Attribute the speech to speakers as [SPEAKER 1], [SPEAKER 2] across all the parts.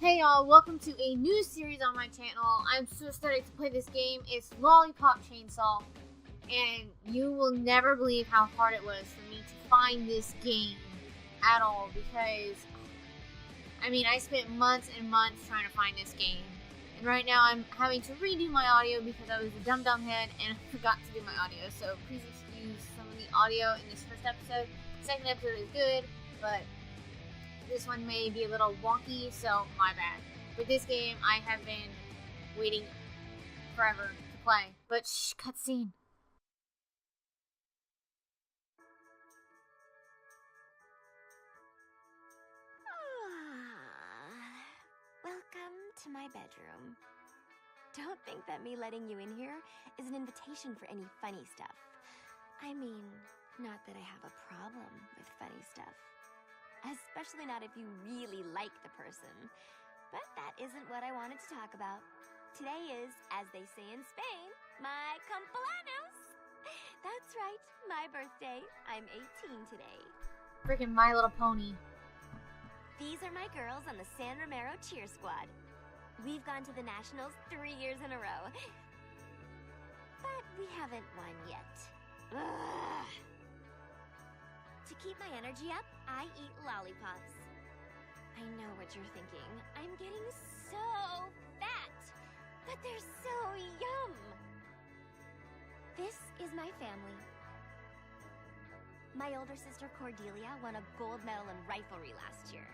[SPEAKER 1] Hey y'all, welcome to a new series on my channel. I'm so excited to play this game. It's Lollipop Chainsaw, and you will never believe how hard it was for me to find this game at all, because I spent months and months trying to find this game, and right now I'm having to redo my audio because I was a dumb head and I forgot to do my audio, so please excuse some of the audio in this first episode. The second episode is good, but this one may be a little wonky, so my bad. With this game, I have been waiting forever to play. But shh, cutscene.
[SPEAKER 2] Welcome to my bedroom. Don't think that me letting you in here is an invitation for any funny stuff. I mean, not that I have a problem with funny stuff. Especially not if you really like the person. But that isn't what I wanted to talk about. Today is, as they say in Spain, my cumpleaños. That's right, my birthday. I'm 18 today.
[SPEAKER 1] Freaking My Little Pony.
[SPEAKER 2] These are my girls on the San Romero cheer squad. We've gone to the Nationals 3 years in a row. But we haven't won yet. Ugh. To keep my energy up, I eat lollipops. I know what you're thinking. I'm getting so fat, but they're so yum. This is my family. My older sister Cordelia won a gold medal in riflery last year,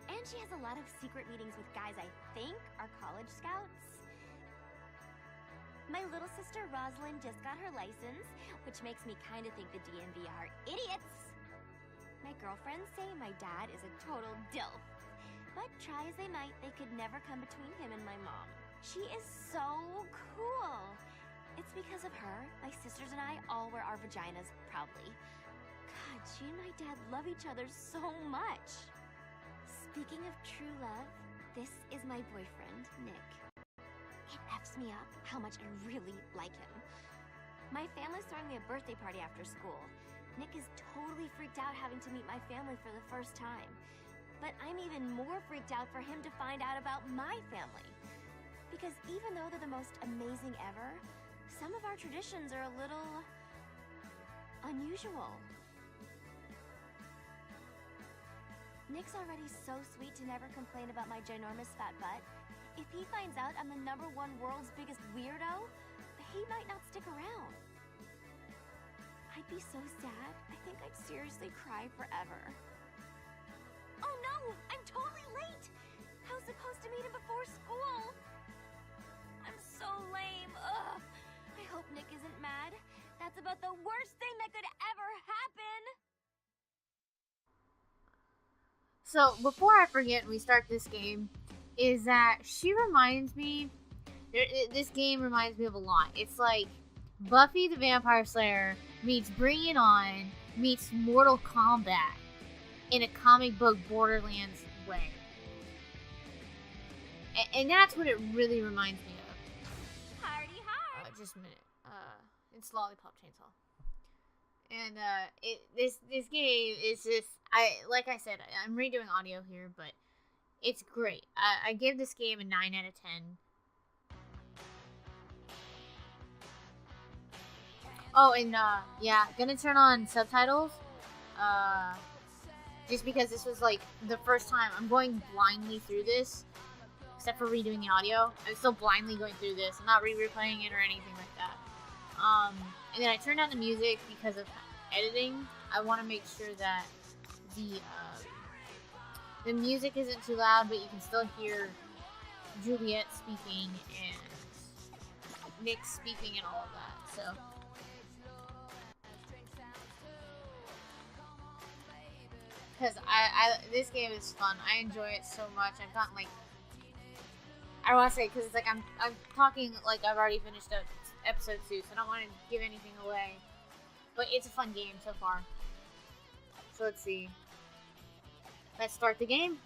[SPEAKER 2] and she has a lot of secret meetings with guys I think are college scouts. My little sister Rosalind just got her license, which makes me kind of think the DMV are idiots. My girlfriends say my dad is a total dilf, but try as they might, they could never come between him and my mom. She is so cool. It's because of her, my sisters and I all wear our vaginas proudly. God, she and my dad love each other so much. Speaking of true love, this is my boyfriend, Nick. It F's me up how much I really like him. My family's throwing me a birthday party after school. Nick is totally freaked out having to meet my family for the first time. But I'm even more freaked out for him to find out about my family. Because even though they're the most amazing ever, some of our traditions are a little unusual. Nick's already so sweet to never complain about my ginormous fat butt. If he finds out I'm the #1 world's biggest weirdo, he might not stick around. I'd be so sad. I think I'd seriously cry forever. Oh no! I'm totally late! I was supposed to meet him before school! I'm so lame. Ugh! I hope Nick isn't mad. That's about the worst thing that could ever happen!
[SPEAKER 1] So, before I forget we start this game, is that she reminds me... This game reminds me of a lot. It's like Buffy the Vampire Slayer meets Bring It On meets Mortal Kombat in a comic book Borderlands way. And that's what it really reminds me of.
[SPEAKER 2] Hardy hard!
[SPEAKER 1] Just a minute. It's Lollipop Chainsaw. And this game is just, like I said, I'm redoing audio here, but it's great. I give this game a 9 out of 10. Oh, and yeah, gonna turn on subtitles, just because this was like the first time I'm going blindly through this, except for redoing the audio. I'm still blindly going through this. I'm not replaying it or anything like that. And then I turned on the music because of editing. I want to make sure that the music isn't too loud, but you can still hear Juliet speaking and Nick speaking and all of that, so. Because this game is fun. I enjoy it so much. I've gotten like, I don't want to say, because it's like I'm talking like I've already finished episode 2, so I don't want to give anything away. But it's a fun game so far. So let's see. Let's start the game.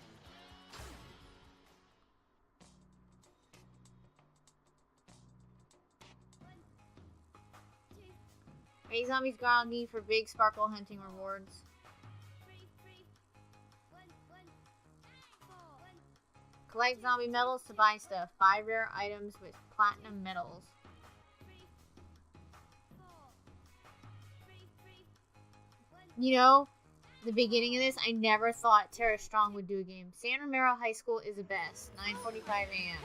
[SPEAKER 1] Hey, zombies groggy for big sparkle hunting rewards. Collect zombie medals to buy stuff. 5 rare items with platinum medals. You know, the beginning of this, I never thought Tara Strong would do a game. San Romero High School is the best. 9:45 a.m.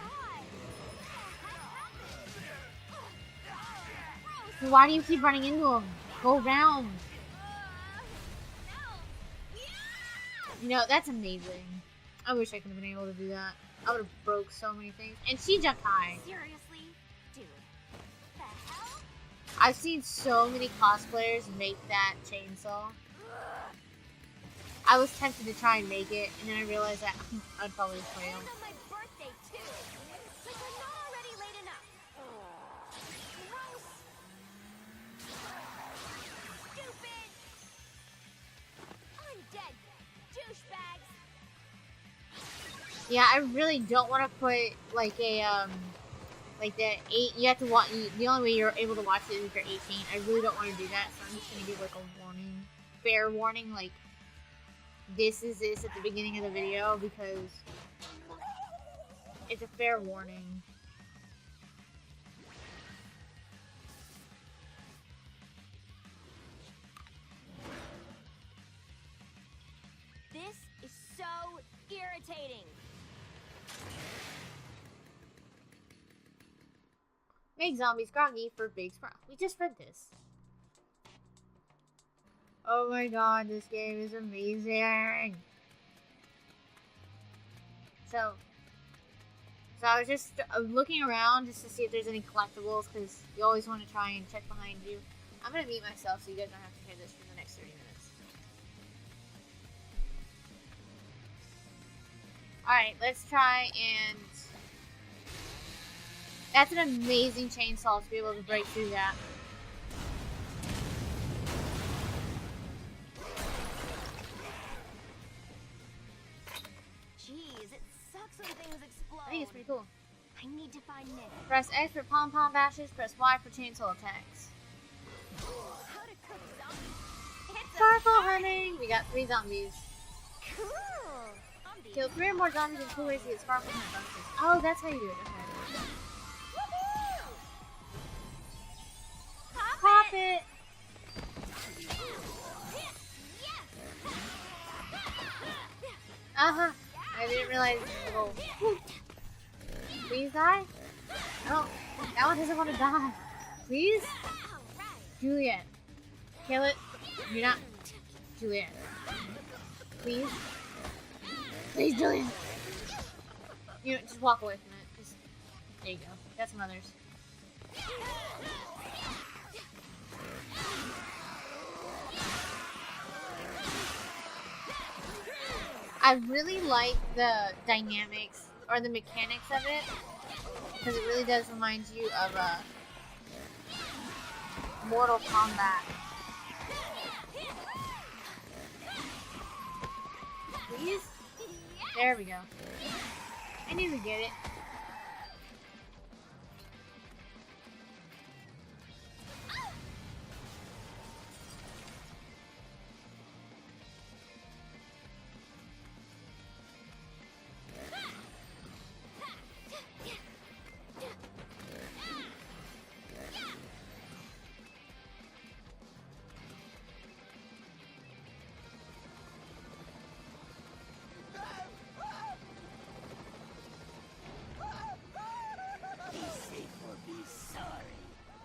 [SPEAKER 1] Why do you keep running into him? Go round. You know, that's amazing. I wish I could have been able to do that. I would have broke so many things. And she jumped high.
[SPEAKER 2] Seriously? Dude. The hell?
[SPEAKER 1] I've seen so many cosplayers make that chainsaw. I was tempted to try and make it, and then I realized that I'd probably fail.
[SPEAKER 2] And on my birthday, too. Like we're not already late enough. Gross. Stupid. Undead douchebags.
[SPEAKER 1] Yeah, I really don't want to put like a like the 8. You have to watch. The only way you're able to watch it is if you're 18. I really don't want to do that, so I'm just gonna give like a warning, fair warning, like this is this at the beginning of the video because it's a fair warning.
[SPEAKER 2] This is so irritating.
[SPEAKER 1] Make zombies groggy for big sprout. We just read this. Oh my god, this game is amazing. So I was just looking around just to see if there's any collectibles because you always want to try and check behind you. I'm gonna mute myself so you guys don't have to hear this for the next 30 minutes. Alright, let's try and... That's an amazing chainsaw to be able to break through that.
[SPEAKER 2] Jeez, it sucks when things explode.
[SPEAKER 1] I think it's pretty cool.
[SPEAKER 2] I need to find Nick.
[SPEAKER 1] Press X for pom-pom bashes, press Y for chainsaw attacks.
[SPEAKER 2] How to cook zombies. It's a
[SPEAKER 1] Sparkle
[SPEAKER 2] party.
[SPEAKER 1] hunting! We got 3 zombies.
[SPEAKER 2] Cool.
[SPEAKER 1] Kill 3 or more zombies in 2 ways to get sparkle hunt bonuses. Oh, that's how you do it. Okay. Pop it! Uh-huh. I didn't realize it was a little... Please die? Oh, that one doesn't want to die. Please? Juliet. Kill it. You're not... Juliet. Please? Please, Juliet. You know, just walk away from it. Just... There you go. Got some others. I really like the dynamics or the mechanics of it because it really does remind you of Mortal Kombat. Please? There we go. I knew we'd get it.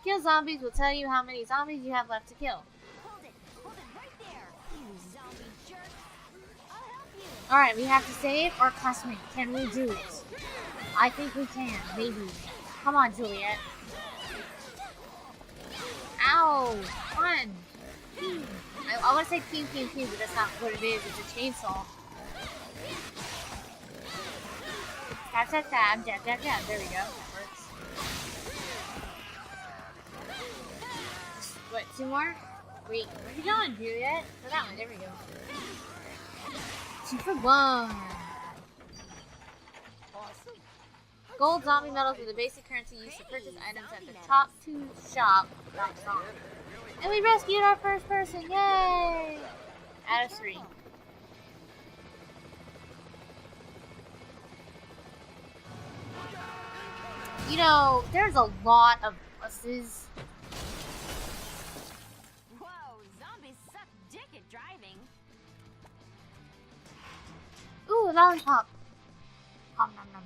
[SPEAKER 1] Kill zombies will tell you how many zombies you have left to kill.
[SPEAKER 2] Hold it right there, you zombie jerk. I'll help you.
[SPEAKER 1] Alright, we have to save or classmate. Can we do it? I think we can, maybe. Come on, Juliet. Ow! Fun! I want to say pew pew pew, but that's not what it is. It's a chainsaw. Tap tap tap, jab jab jab. There we go. That works. What, 2 more? Wait, where are you going, Juliet? For that one, there we go. 2 for 1.
[SPEAKER 2] Awesome.
[SPEAKER 1] Gold zombie medals are the basic currency used to purchase items at the top 2 shop. And we rescued our first person, yay! Out of 3. You know, there's a lot of buses.
[SPEAKER 2] Whoa, zombies suck dick at driving.
[SPEAKER 1] Ooh, a lollipop. Nom, nom, nom.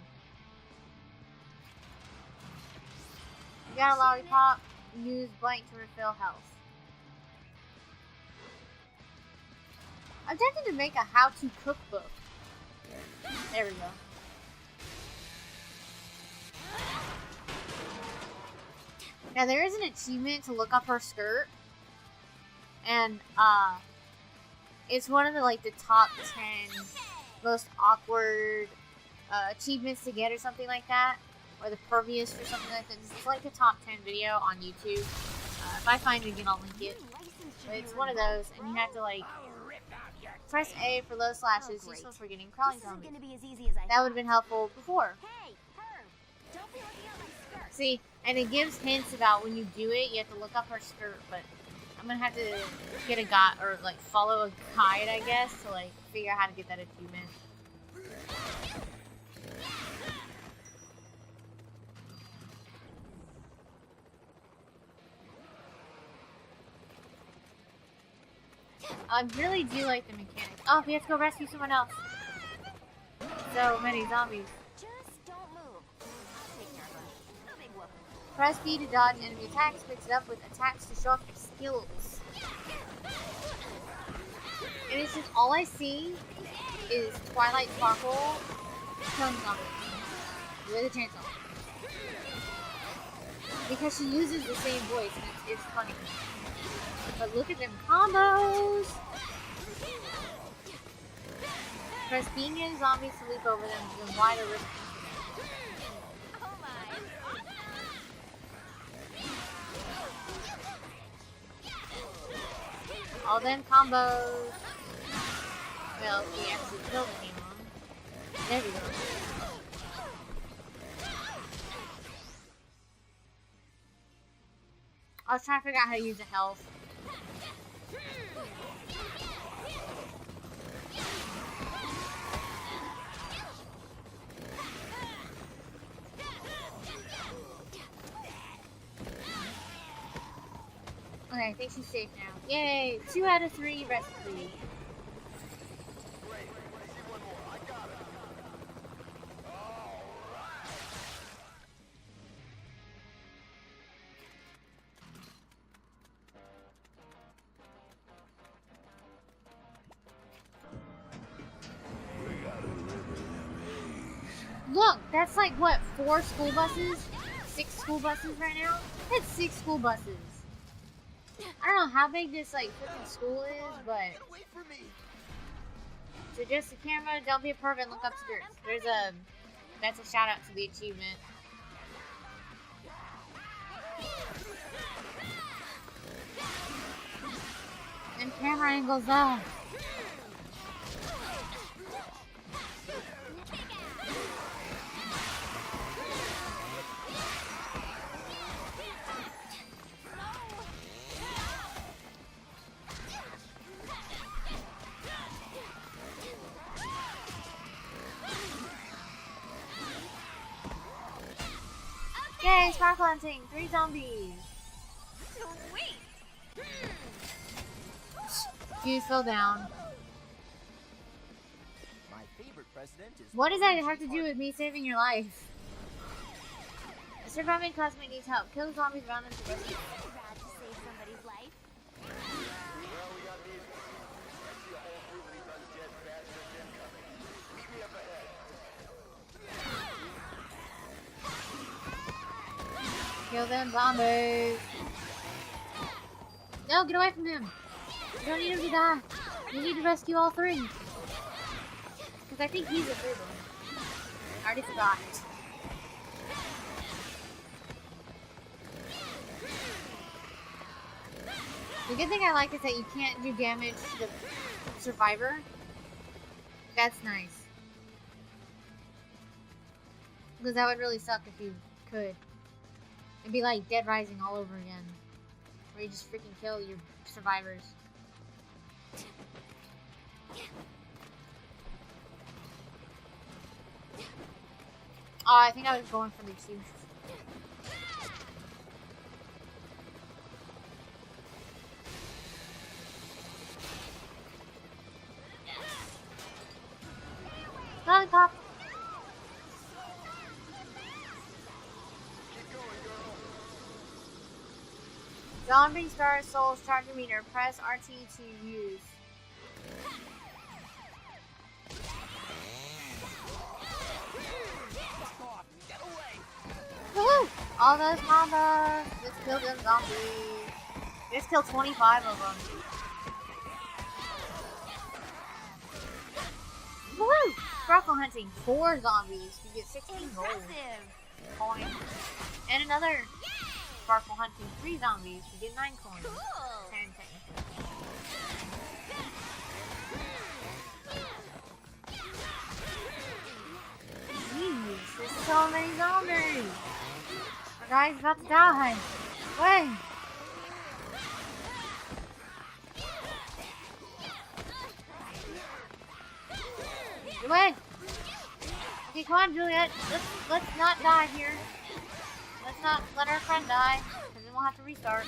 [SPEAKER 1] You got a lollipop. Use blank to refill health. I'm tempted to make a how-to cookbook. There we go. Now there is an achievement to look up her skirt, and it's one of the like the top 10 most awkward achievements to get or something like that, or the perviest or something like that. It's like a top 10 video on YouTube. If I find it again, I'll link it. But it's one of those, and you have to like press A for low slashes, useful for getting crawling zombies. That would have been helpful before. See, and it gives hints about when you do it, you have to look up her skirt, but I'm gonna have to get a guide, or like follow a guide, I guess, to like figure out how to get that achievement. I really do like the mechanics. Oh, we have to go rescue someone else. So many zombies.
[SPEAKER 2] Just don't move. I'll take care of them. No big whoop.
[SPEAKER 1] Press B to dodge enemy attacks. Mix it up with attacks to show off your skills. And it's just all I see is Twilight Sparkle killing zombies with a chainsaw. Because she uses the same voice, and it's funny. But look at them combos! Press B near zombies to leap over them, then Y to rip.
[SPEAKER 2] Oh my.
[SPEAKER 1] All them combos. Well, we actually killed anyone. There we go. I was trying to figure out how to use the health. Okay, I think she's safe now. Yay! 2 out of 3 rescued. Look, that's like what, 4 school buses? 6 school buses right now? That's 6 school buses. I don't know how big this like freaking school is, but so adjust the camera, don't be a pervert, and look upstairs. That's a shout out to the achievement. And camera angles up. Yay, sparkle hunting! 3 zombies!
[SPEAKER 2] Sweet!
[SPEAKER 1] You fell down.
[SPEAKER 3] My favorite president is
[SPEAKER 1] What does that have to do with me saving your life? A surviving classmate needs help. Kill the zombies around them to rescue.
[SPEAKER 2] Rad to save somebody's life.
[SPEAKER 3] Well, we got these. I see a whole group of these undead bastards incoming. Meet me up ahead.
[SPEAKER 1] Kill them zombies. No, get away from him. You don't need him to die. You need to rescue all 3. Because I think he's a 3rd one. I already forgot. The good thing I like is that you can't do damage to the survivor. That's nice. Because that would really suck if you could. It'd be like Dead Rising all over again. Where you just freaking kill your survivors. Oh, I think I was going for the huge Lollipop.
[SPEAKER 3] Keep going, girl.
[SPEAKER 1] Zombie Star Souls charger meter. Press RT to use.
[SPEAKER 3] Get away.
[SPEAKER 1] Woohoo! All those combos. Just kill them zombies. Just kill 25 of them. Woohoo! Sparkle hunting. 4 zombies. You get 16 gold coins. And another sparkle hunting 3 zombies. You get 9 coins.
[SPEAKER 2] Cool.
[SPEAKER 1] 10 technically. Jeez, there's so many zombies. Our guy's about to die. Wait. Wait. Okay, come on, Juliet. Let's not die here. Let's not let our friend die, because then we'll have to restart.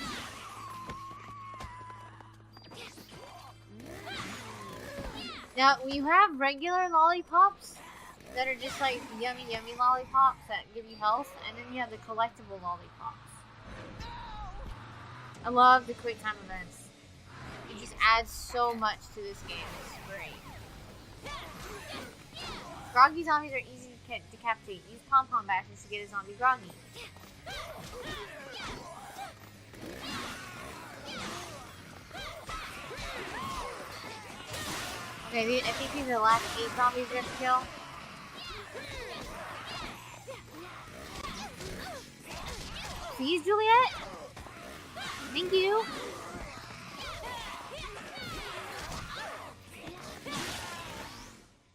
[SPEAKER 1] Now, you have regular lollipops that are just like yummy lollipops that give you health, and then you have the collectible lollipops. I love the quick time events. It just adds so much to this game. It's great. Groggy zombies are easy to decapitate. Use pom-pom bashes to get a zombie groggy. Okay, I think these are the last 8 zombies we have to kill. Please, Juliet? Thank you.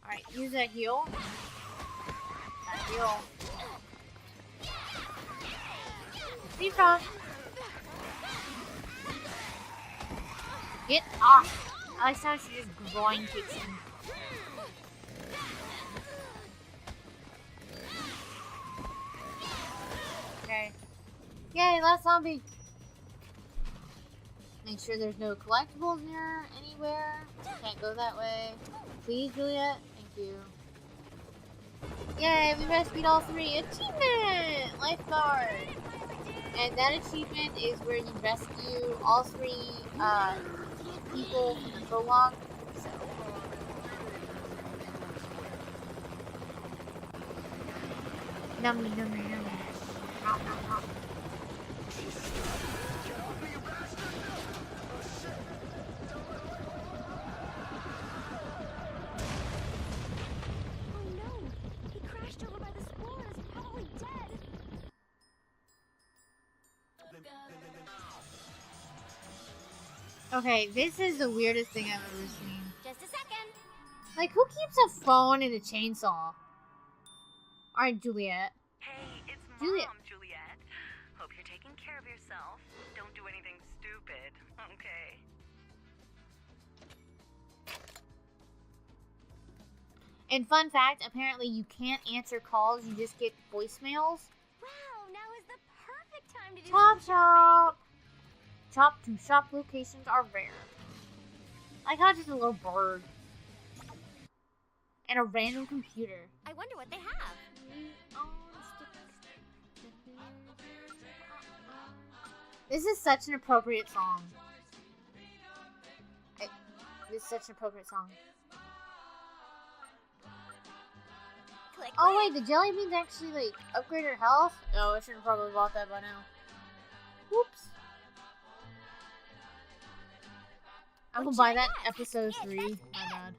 [SPEAKER 1] Alright, use that heal. That heal. Steve Frog. Get off. I like how she just groin kicks him. Okay. Yay, last zombie. Make sure there's no collectibles near anywhere. Can't go that way. Please, Juliet. Thank you. Yay, we rescued all 3. Achievement! Lifeguard. And that achievement is where you rescue all 3 people from the prologue. So. Nummy, nummy, nummy. Nom, nom, nom.
[SPEAKER 2] Oh no! He crashed over by the spores. Probably dead.
[SPEAKER 1] Okay, this is the weirdest thing I've ever seen.
[SPEAKER 2] Just a second.
[SPEAKER 1] Like, who keeps a phone and a chainsaw? Alright, Juliet.
[SPEAKER 4] Hey, it's
[SPEAKER 1] Juliet.
[SPEAKER 4] Mom, Juliet. Hope you're taking care of yourself. Don't do anything stupid, okay?
[SPEAKER 1] And fun fact, apparently you can't answer calls, you just get voicemails.
[SPEAKER 2] Wow, now is the perfect time to do
[SPEAKER 1] Chop
[SPEAKER 2] some shopping.
[SPEAKER 1] chop! Chop to shop locations are rare. I got just a little bird. And a random computer.
[SPEAKER 2] I wonder what they have.
[SPEAKER 1] This is such an appropriate song. This is such an appropriate song.
[SPEAKER 2] Click,
[SPEAKER 1] Oh
[SPEAKER 2] click.
[SPEAKER 1] wait, the jelly beans actually like upgrade her health? Oh, I should have probably bought that by now. Whoops. I'm gonna
[SPEAKER 2] What
[SPEAKER 1] buy
[SPEAKER 2] should I
[SPEAKER 1] that
[SPEAKER 2] get?
[SPEAKER 1] episode
[SPEAKER 2] Yeah,
[SPEAKER 1] 3.
[SPEAKER 2] that's
[SPEAKER 1] My
[SPEAKER 2] it.
[SPEAKER 1] bad.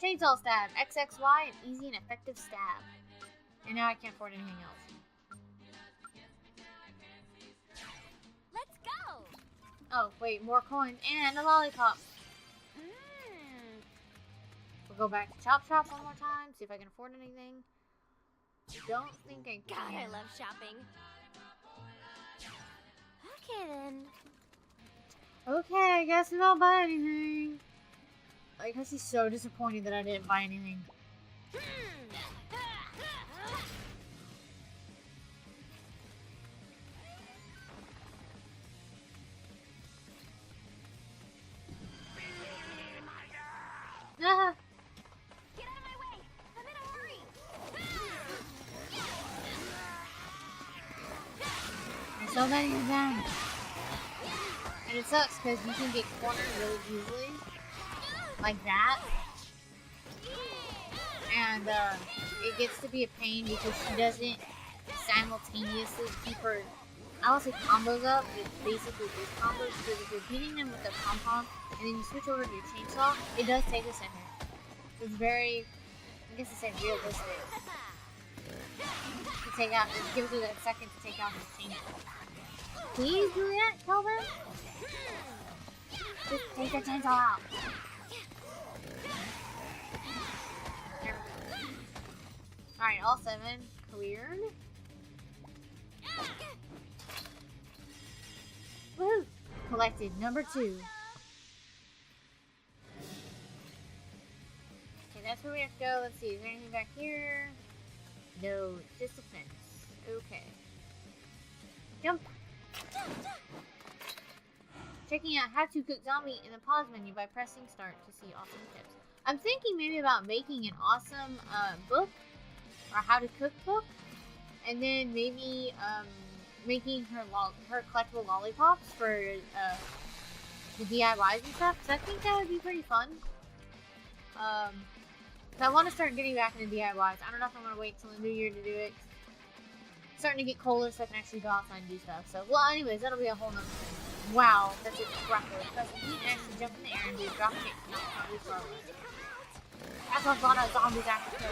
[SPEAKER 1] Chainsaw stab. XXY, an easy and effective stab. And now I can't afford anything else.
[SPEAKER 2] Let's go.
[SPEAKER 1] Oh, wait, more coins and a lollipop.
[SPEAKER 2] Mmm.
[SPEAKER 1] We'll go back to Chop Shop one more time, see if I can afford anything. Don't think I
[SPEAKER 2] God,
[SPEAKER 1] can.
[SPEAKER 2] I love shopping. Okay then.
[SPEAKER 1] Okay, I guess we don't buy anything. Like, how she's so disappointed that I didn't buy anything. so many of them. And it sucks because you can get cornered really easily. Like that. And it gets to be a pain because she doesn't simultaneously keep her, I would say, combos up. It basically is combos because if you're beating them with a pom-pom and then you switch over to your chainsaw, it does take a second. It's very, I guess it's realistic. To take out, it gives her that second to take out his chainsaw. Please, Juliet, kill them? Just take the chainsaw out. Alright, all 7 cleared. Woo! Collected number 2. Okay, that's where we have to go. Let's see, is there anything back here? No, just a fence. Okay. Jump! Checking out how to cook zombie in the pause menu by pressing start to see awesome tips. I'm thinking maybe about making an awesome book, or how to cook book, and then maybe making her collectible lollipops for the DIYs and stuff, because I think that would be pretty fun. So I want to start getting back into DIYs. I don't know if I'm going to wait till the new year to do it. It's starting to get colder so I can actually go outside and do stuff. So, well, anyways, that'll be a whole nother thing. Wow, that's incredible. Because you can actually jump in the air and do a drop kick and not really far away. That's what a lot of zombies actually kill.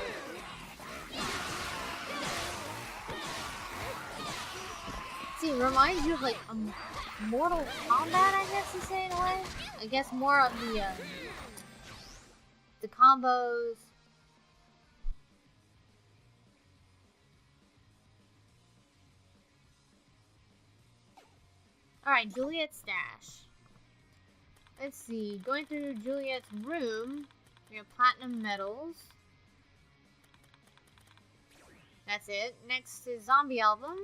[SPEAKER 1] See, it reminds you of like Mortal Kombat, I guess you say in a way. I guess more of the combos. Alright, Juliet's stash. Let's see, going through Juliet's room, we have platinum medals. That's it. Next is zombie album.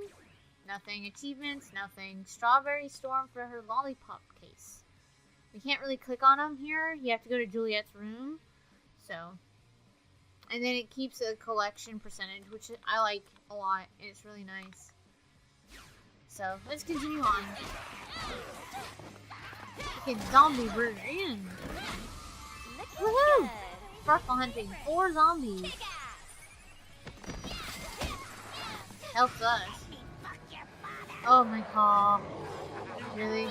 [SPEAKER 1] Nothing. Achievements, nothing. Strawberry Storm for her lollipop case. We can't really click on them here. You have to go to Juliet's room. So. And then it keeps a collection percentage, which I like a lot. And it's really nice. So, let's continue on. Okay, zombie, we're in. Woohoo! Sparkle hunting 4 zombies. Helps us. Oh my god. Really?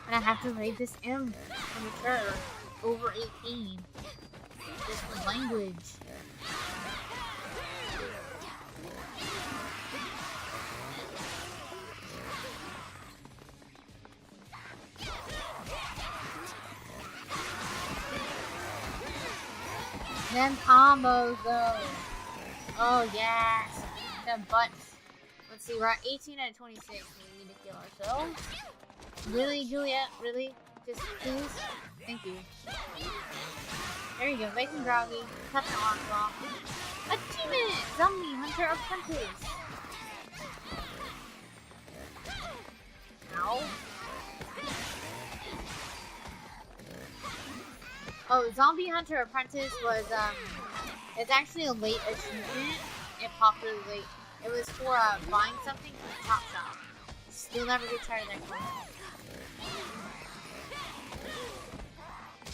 [SPEAKER 1] And I have to rate this M for mature. Over 18. Just for language. Them combos though. Oh yes. Them butts. Let's see, we're at 18 out of 26. We need to kill ourselves. Really, Juliet? Really? Just please? Thank you. There you go. Bacon groggy. Cut the arms off. Achievement! Zombie Hunter Apprentice. Ow. Oh, Zombie Hunter Apprentice was, it's actually a late achievement. It popped really late. It was for, buying something from the Chop Shop. You'll never get tired of that concept.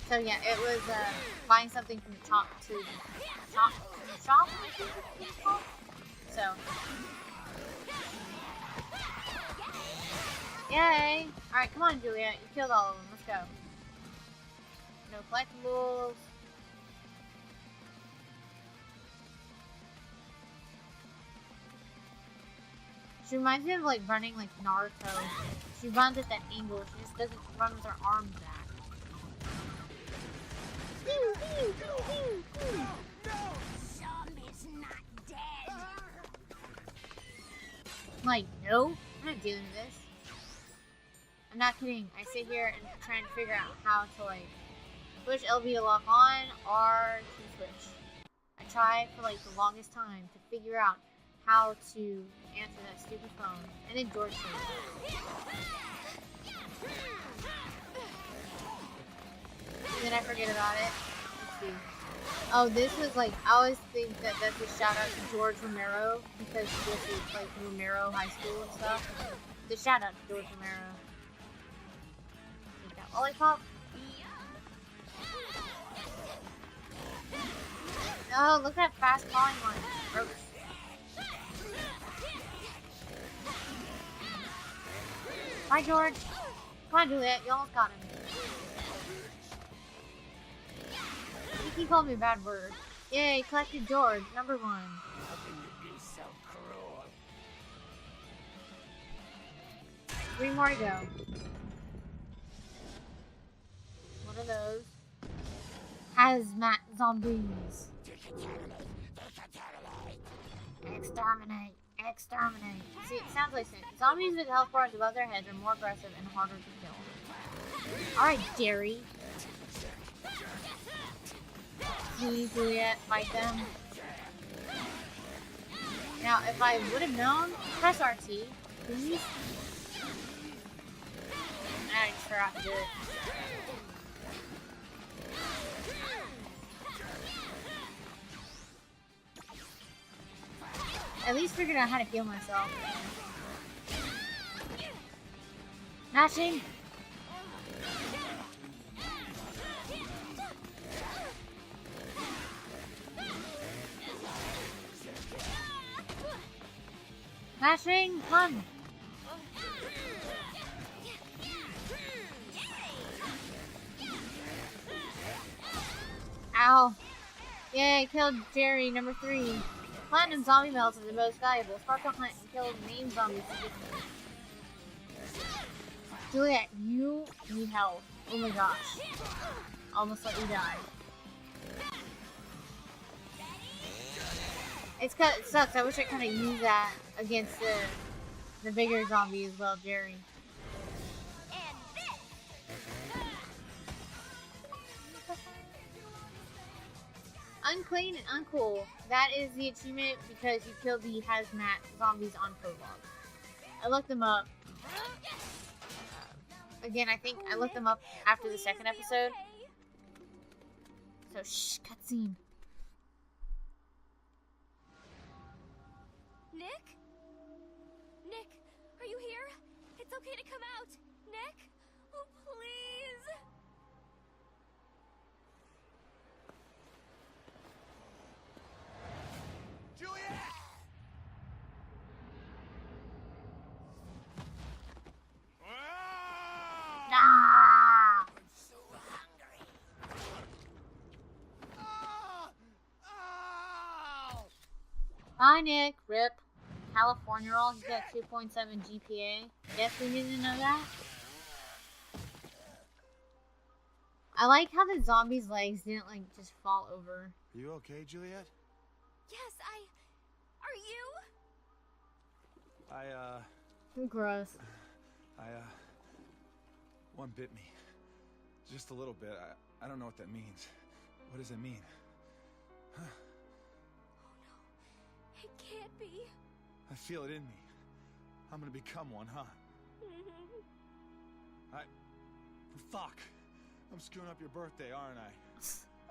[SPEAKER 1] So yeah, it was, buying something from the shop, I think it's called. So. Yay! Alright, come on, Juliet. You killed all of them. Let's go. No collectibles. She reminds me of like running like Naruto. She runs at that angle. She just doesn't run with her arms back.
[SPEAKER 2] Zombie's not dead.
[SPEAKER 1] Like, no, I'm not doing this. I'm not kidding. I sit here and try and figure out how to like push LB to lock on or to switch. I tried for like the longest time to figure out how to answer that stupid phone. And then George said it. And then I forget about it. Let's see. Oh, this was like, I always think that that's a shout out to George Romero because this is like Romero High School and stuff. the shout out to George Romero. Take that lollipop. Oh, look at that fast falling one. Broke. Bye, George. Come on, Juliet. You almost got him. You keep calling me a bad word. Yay, collected George. Number 1.
[SPEAKER 3] How can you be so cruel?
[SPEAKER 1] 3 more to go. What are those? Hazmat zombies. Exterminate. Exterminate. See, it sounds like it. Zombies with health bars above their heads are more aggressive and harder to kill. Alright, Jerry. Please, Juliet, fight them. Now, if I would have known, press RT, please. I just forgot to do it. At least figured out how to heal myself. Mashing! Mashing! Come! Ow! Yay, killed Jerry, number 3. Platinum zombie melts are the most valuable. Sparkle hunt and kill main zombies. Juliet, you need help. Oh my gosh. Almost let you die. It sucks. I wish I could have used that against the bigger zombie as well, Jerry. Unclean and uncool. That is the achievement because you killed the hazmat zombies on Prologue. I looked them up. Again, I think I looked them up after the second episode. So, shh, cutscene.
[SPEAKER 2] Nick? Nick, are you here? It's okay to come out. Nick? Oh, please.
[SPEAKER 3] Juliet!
[SPEAKER 1] Ah!
[SPEAKER 3] I'm so hungry. Ah! Ow!
[SPEAKER 1] Bye, Nick. Rip. California roll. He's got 2.7 GPA. Guess we didn't know that. I like how the zombie's legs didn't, like, just fall over.
[SPEAKER 3] Are you okay, Juliet?
[SPEAKER 2] Yes, Are you?
[SPEAKER 1] Gross.
[SPEAKER 3] One bit me. Just a little bit. I don't know what that means. What does it mean? Huh?
[SPEAKER 2] Oh no, it can't be.
[SPEAKER 3] I feel it in me. I'm gonna become one, huh? Fuck. I'm screwing up your birthday, aren't I?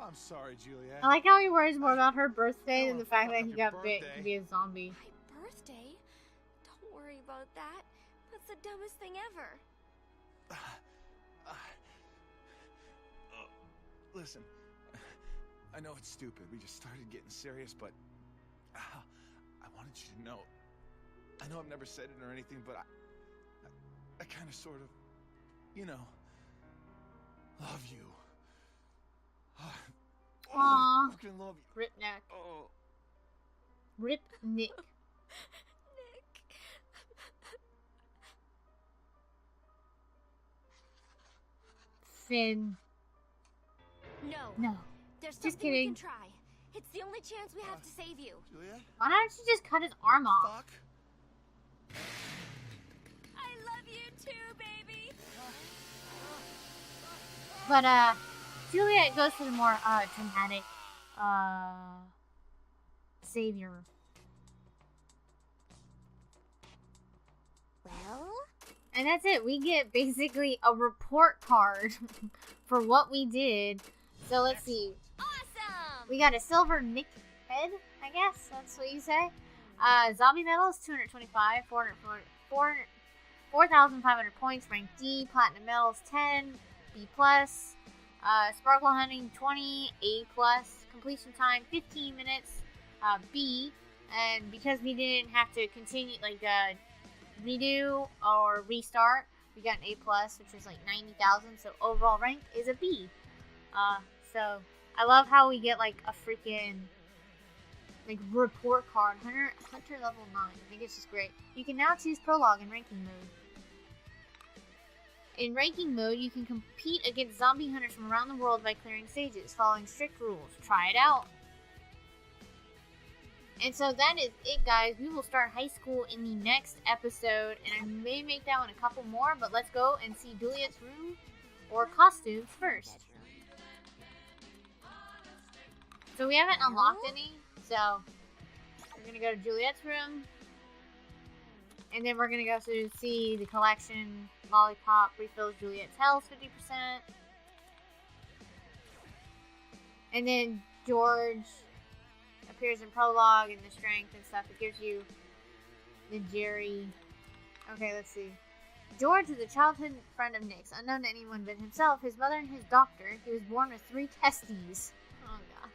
[SPEAKER 3] I'm sorry, Juliet.
[SPEAKER 1] I like how he worries more about her birthday than the fact that he
[SPEAKER 3] Your
[SPEAKER 1] got bit to be a zombie.
[SPEAKER 2] My birthday? Don't worry about that. That's the dumbest thing ever.
[SPEAKER 3] Listen, I know it's stupid. We just started getting serious, but I wanted you to know. I know I've never said it or anything, but I kind of sort of, you know, love you.
[SPEAKER 1] Aww.
[SPEAKER 3] I fucking love you.
[SPEAKER 1] Rip Nick.
[SPEAKER 3] Oh.
[SPEAKER 1] Rip Nick.
[SPEAKER 2] Nick.
[SPEAKER 1] Finn. No.
[SPEAKER 2] There's
[SPEAKER 1] Just
[SPEAKER 2] something we
[SPEAKER 1] kidding.
[SPEAKER 2] can try. It's the only chance we have to save you.
[SPEAKER 3] Juliet?
[SPEAKER 1] Why don't you just cut his arm off?
[SPEAKER 3] Fuck.
[SPEAKER 2] I love you too, baby.
[SPEAKER 1] But, Juliet goes for the more, dramatic, savior.
[SPEAKER 2] Well?
[SPEAKER 1] And that's it. We get basically a report card for what we did. So let's see.
[SPEAKER 2] Awesome!
[SPEAKER 1] We got a silver Nick head, I guess. That's what you say. Zombie medals, 225. 4,500 points, rank D, platinum medals 10, B+, sparkle hunting 20, A+, completion time 15 minutes, B, and because we didn't have to continue, redo or restart, we got an A+, which was like 90,000, so overall rank is a B. So I love how we get like a freaking report card, Hunter level 9. I think it's just great. You can now choose Prologue in ranking mode. In ranking mode, you can compete against zombie hunters from around the world by clearing stages, following strict rules. Try it out. And so that is it, guys. We will start high school in the next episode, and I may make that one a couple more, but let's go and see Juliet's room or costumes first. So we haven't unlocked any, so we're going to go to Juliet's room, and then we're going to go to see the collection. Lollipop refills Juliet's health 50%. And then George appears in Prologue and the strength and stuff. It gives you the Jerry. Okay, let's see. George is a childhood friend of Nick's, unknown to anyone but himself, his mother, and his doctor. He was born with 3 testes. Oh, God.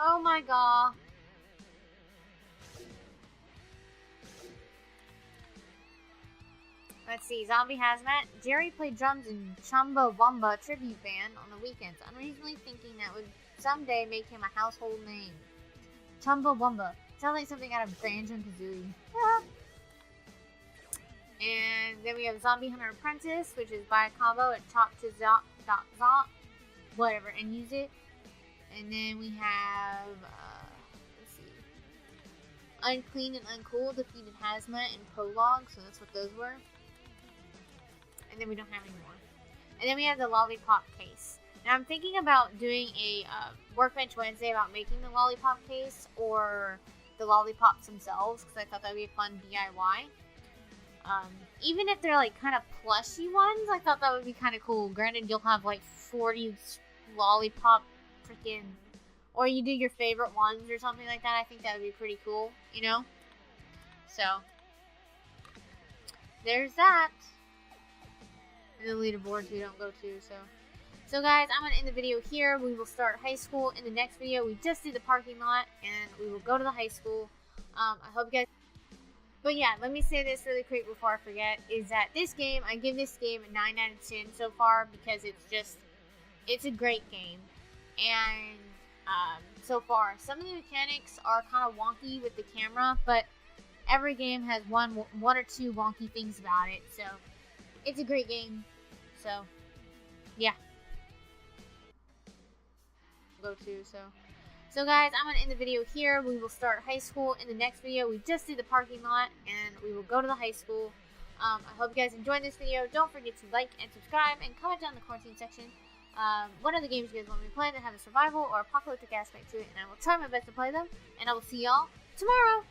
[SPEAKER 1] Oh, my God. Let's see. Zombie Hazmat. Jerry played drums in Chumbawamba tribute band on the weekends, unreasonably thinking that would someday make him a household name. Chumbawamba. Sounds like something out of Banjo-Kazooie. And then we have Zombie Hunter Apprentice, which is buy a combo at chop2zot, whatever, and use it. And then we have, let's see, Unclean and Uncool defeated Hazmat in Prologue, so that's what those were. And then we don't have any more. And then we have the Lollipop case. Now I'm thinking about doing a Workbench Wednesday about making the Lollipop case or the Lollipops themselves, because I thought that would be a fun DIY. Even if they're like kind of plushy ones, I thought that would be kind of cool. Granted, you'll have like 40 Lollipop freaking, or you do your favorite ones or something like that. I think that would be pretty cool, you know? So, there's that. And the leaderboards we don't go to, so guys, I'm going to end the video here. We will start high school in the next video. We just did the parking lot, and we will go to the high school. I hope you guys... But yeah, let me say this really quick before I forget, is that this game, I give this game a 9 out of 10 so far, because it's a great game. And so far, some of the mechanics are kind of wonky with the camera, but every game has one or two wonky things about it, so it's a great game. So yeah, so guys, I'm gonna end the video here. We will start high school in the next video. We just did the parking lot, and we will go to the high school. I hope you guys enjoyed this video. Don't forget to like and subscribe, and comment down in the quarantine section what other games you guys want me to play that have a survival or apocalyptic aspect to it, and I will try my best to play them. And I will see y'all tomorrow.